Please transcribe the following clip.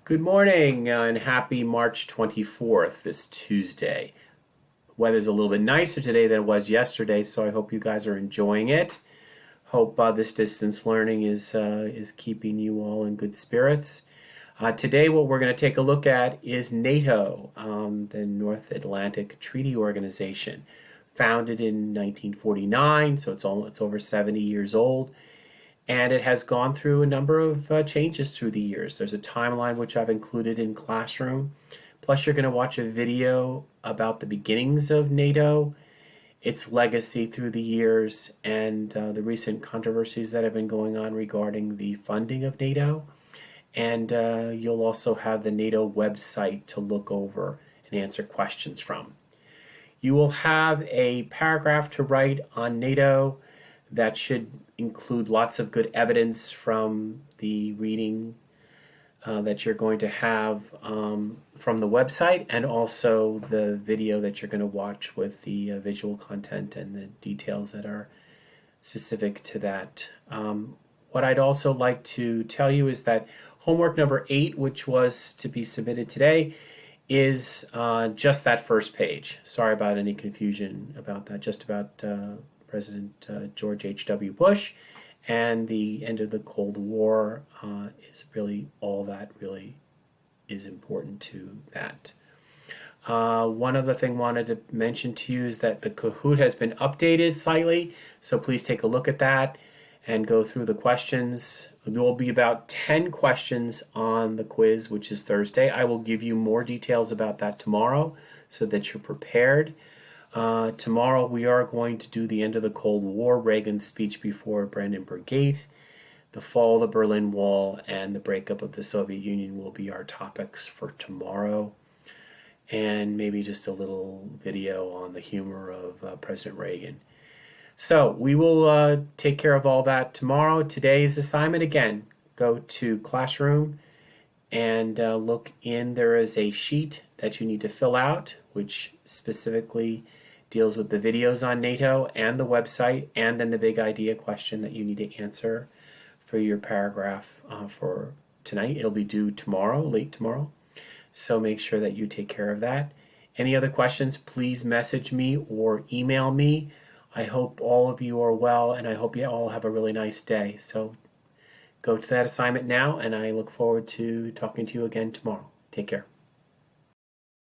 Good morning and happy March 24th, this Tuesday. The weather's a little bit nicer today than it was yesterday, so I hope you guys are enjoying it. Hope this distance learning is keeping you all in good spirits. Today what we're going to take a look at is NATO, the North Atlantic Treaty Organization, founded in 1949, so it's over 70 years old. And it has gone through a number of changes through the years. There's a timeline which I've included in Classroom. Plus, you're going to watch a video about the beginnings of NATO, its legacy through the years, and the recent controversies that have been going on regarding the funding of NATO. And you'll also have the NATO website to look over and answer questions from. You will have a paragraph to write on NATO that should include lots of good evidence from the reading that you're going to have from the website, and also the video that you're going to watch with the visual content and the details that are specific to that. What I'd also like to tell you is that homework number 8, which was to be submitted today, is just that first page. Sorry about any confusion about that, just about President George H.W. Bush and the end of the Cold War is really all that really is important to that. One other thing I wanted to mention to you is that the Kahoot has been updated slightly, so please take a look at that and go through the questions. There will be about 10 questions on the quiz, which is Thursday. I will give you more details about that tomorrow so that you're prepared. Tomorrow we are going to do the end of the Cold War, Reagan's speech before Brandenburg Gate, the fall of the Berlin Wall, and the breakup of the Soviet Union will be our topics for tomorrow. And maybe just a little video on the humor of President Reagan. So we will take care of all that tomorrow. Today's assignment, again, go to Classroom and look in. There is a sheet that you need to fill out, which specifically deals with the videos on NATO and the website, and then the big idea question that you need to answer for your paragraph for tonight. It'll be due tomorrow, late tomorrow, so make sure that you take care of that. Any other questions, please message me or email me. I hope all of you are well, and I hope you all have a really nice day. So go to that assignment now, and I look forward to talking to you again tomorrow. Take care.